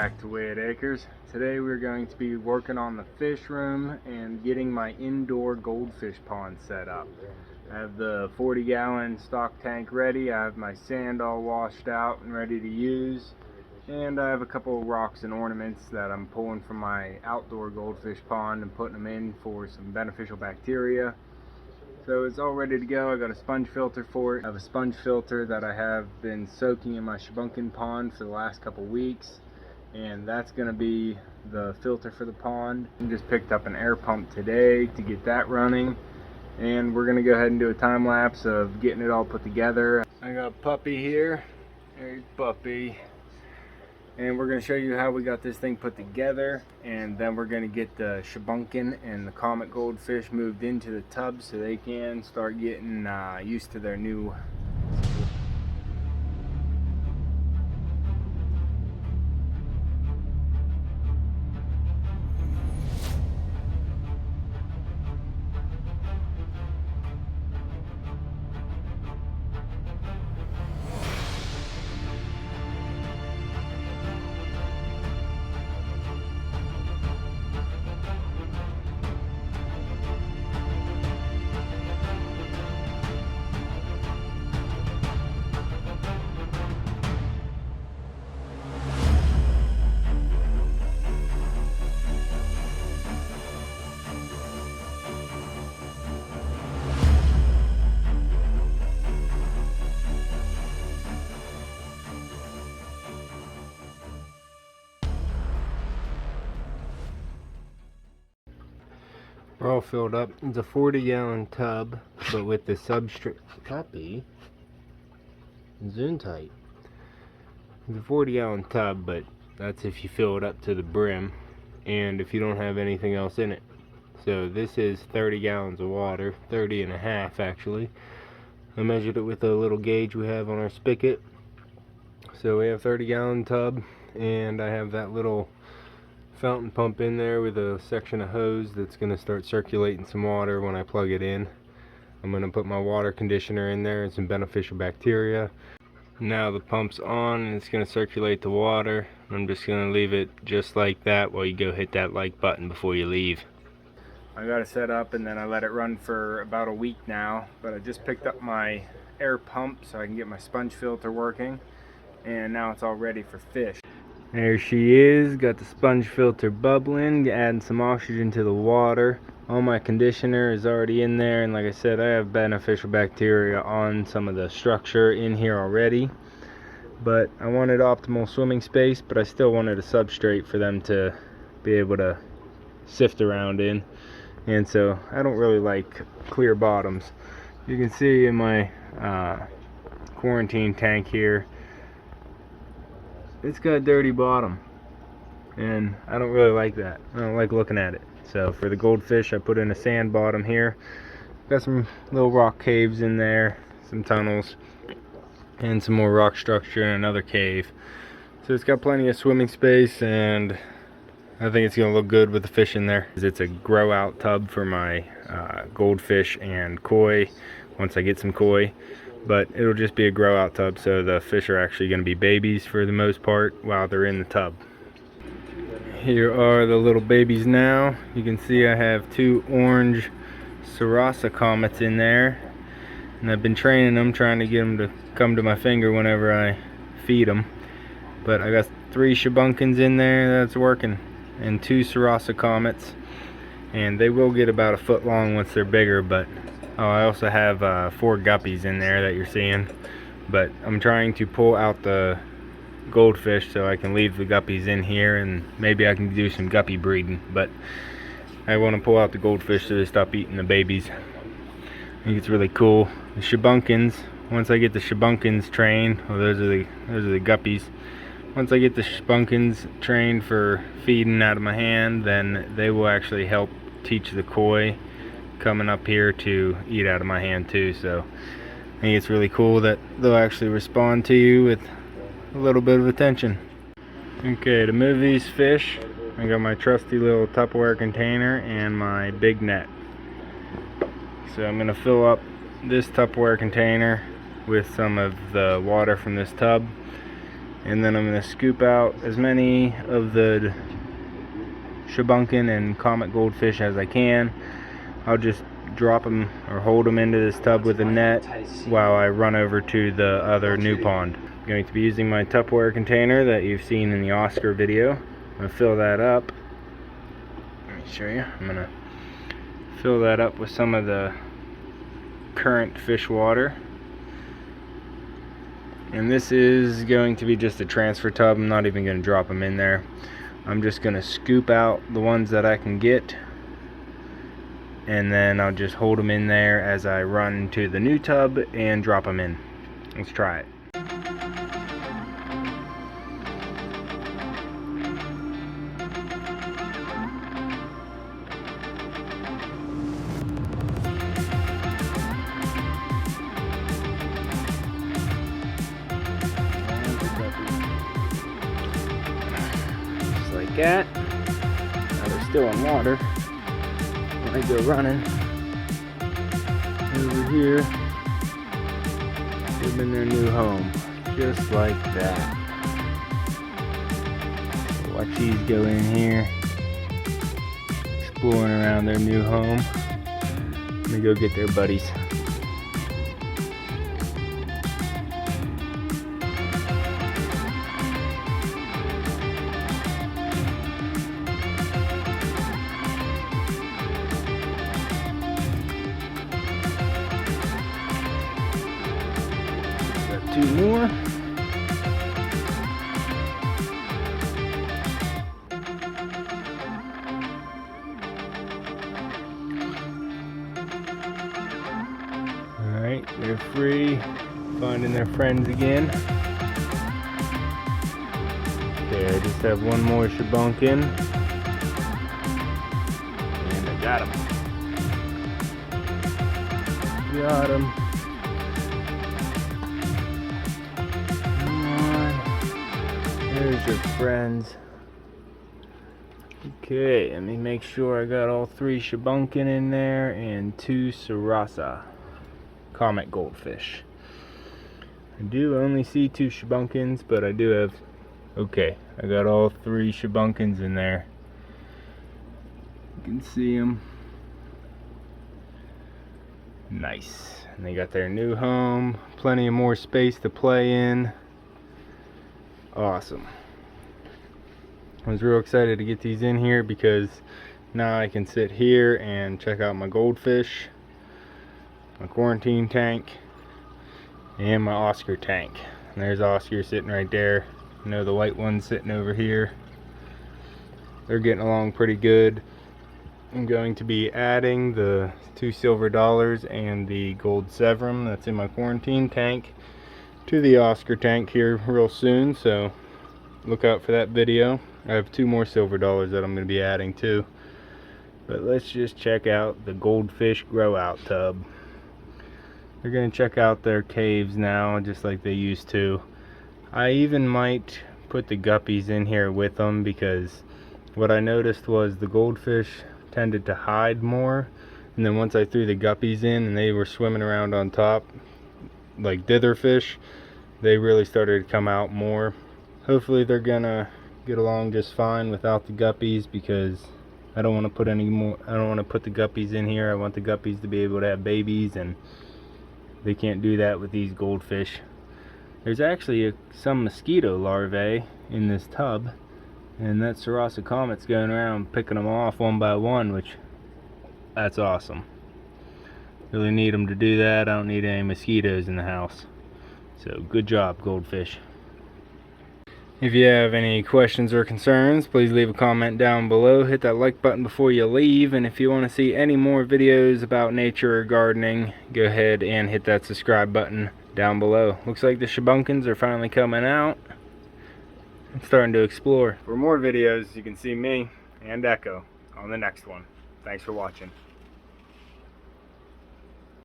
back to Whitt Acres. Today we're going to be working on the fish room and getting my indoor goldfish pond set up. I have the 40-gallon stock tank ready. I have my sand all washed out and ready to use. And I have a couple of rocks and ornaments that I'm pulling from my outdoor goldfish pond and putting them in for some beneficial bacteria. So it's all ready to go. I got a sponge filter for it. I have a sponge filter that I have been soaking in my shrubunkin pond for the last couple weeks, and that's going to be the filter for the pond. I just picked up an air pump today to get that running, and we're going to go ahead and do a time lapse of getting it all put together. I got Puppy here. There's Puppy. And we're going to show you how we got this thing put together, and then we're going to get the shrubunkin and the comet goldfish moved into the tub so they can start getting used to their new We're all filled up. It's a 40-gallon tub, but with the substrate. Puppy, zoom tight. It's a 40-gallon tub, but that's if you fill it up to the brim, and if you don't have anything else in it. So this is 30 gallons of water, 30 and a half actually. I measured it with a little gauge we have on our spigot. So we have 30-gallon tub, and I have that little fountain pump in there with a section of hose that's going to start circulating some water when I plug it in. I'm going to put my water conditioner in there and some beneficial bacteria. Now the pump's on and it's going to circulate the water. I'm just going to leave it just like that while you go hit that like button before you leave. I got it set up and then I let it run for about a week now, but I just picked up my air pump so I can get my sponge filter working, and now it's all ready for fish. There she is, got the sponge filter bubbling, adding some oxygen to the water. All my conditioner is already in there, and like I said, I have beneficial bacteria on some of the structure in here already. But I wanted optimal swimming space, but I still wanted a substrate for them to be able to sift around in. And so I don't really like clear bottoms. You can see in my quarantine tank here, it's got a dirty bottom, and I don't really like that. I don't like looking at it. So for the goldfish, I put in a sand bottom here. Got some little rock caves in there, some tunnels, and some more rock structure and another cave. So it's got plenty of swimming space, and I think it's gonna look good with the fish in there. It's a grow out tub for my goldfish and koi once I get some koi. But it'll just be a grow out tub, so the fish are actually going to be babies for the most part while they're in the tub. Here are the little babies now. You can see I have two orange Sarasa comets in there, and I've been training them, trying to get them to come to my finger whenever I feed them. But I got 3 shrubbunkins in there that's working, and 2 Sarasa comets, and they will get about a foot long once they're bigger. But I also have 4 guppies in there that you're seeing, but I'm trying to pull out the goldfish so I can leave the guppies in here, and maybe I can do some guppy breeding. But I want to pull out the goldfish so they stop eating the babies. I think it's really cool. The shrubbunkins, once I get the shrubbunkins trained, those are the guppies. Once I get the shrubbunkins trained for feeding out of my hand, then they will actually help teach the koi coming up here to eat out of my hand too. So I think it's really cool that they'll actually respond to you with a little bit of attention. Okay, to move these fish, I got my trusty little Tupperware container and my big net. So I'm going to fill up this Tupperware container with some of the water from this tub, And then I'm going to scoop out as many of the shrubunkin and comet goldfish as I can. I'll just drop them or hold them into this tub with a net while I run over to the other new pond. I'm going to be using my Tupperware container that you've seen in the Oscar video. I'm going to fill that up. Let me show you. I'm going to fill that up with some of the current fish water. And this is going to be just a transfer tub. I'm not even going to drop them in there. I'm just going to scoop out the ones that I can get, and then I'll just hold them in there as I run to the new tub and drop them in. Let's try it. Just like that. Now they're still in water. I go running over here, give them their new home, just like that. So watch these go in here, exploring around their new home. Let me go get their buddies. Two more. Alright, they're free, finding their friends again. Okay, I just have one more shrubunkin. And I got him. Got him. There's your friends. Okay, let me make sure I got all 3 shrubunkin in there and 2 sarasa comet goldfish. I do only see 2 shrubunkin, but I do have, okay, I got all 3 shrubunkin in there. You can see them. Nice. And they got their new home, plenty of more space to play in. Awesome. I was real excited to get these in here because now I can sit here and check out my goldfish, my quarantine tank, and my Oscar tank. And there's Oscar sitting right there. You know, the white one's sitting over here. They're getting along pretty good. I'm going to be adding the 2 silver dollars and the gold severum that's in my quarantine tank to the Oscar tank here real soon, so look out for that video. I have 2 more silver dollars that I'm going to be adding too. But let's just check out the goldfish grow out tub. They're going to check out their caves now just like they used to. I even might put the guppies in here with them, because what I noticed was the goldfish tended to hide more, and then once I threw the guppies in and they were swimming around on top like ditherfish, they really started to come out more. Hopefully they're gonna get along just fine without the guppies, because I don't want to put any more, I don't want to put the guppies in here. I want the guppies to be able to have babies, and they can't do that with these goldfish. There's actually some mosquito larvae in this tub, and that sarasa comet's going around picking them off one by one, which, that's awesome. Really need them to do that. I don't need any mosquitoes in the house. So good job, goldfish. If you have any questions or concerns, please leave a comment down below. Hit that like button before you leave, and if you want to see any more videos about nature or gardening, go ahead and hit that subscribe button down below. Looks like the shrubunkin are finally coming out. I'm starting to explore. For more videos, you can see me and Echo on the next one. Thanks for watching.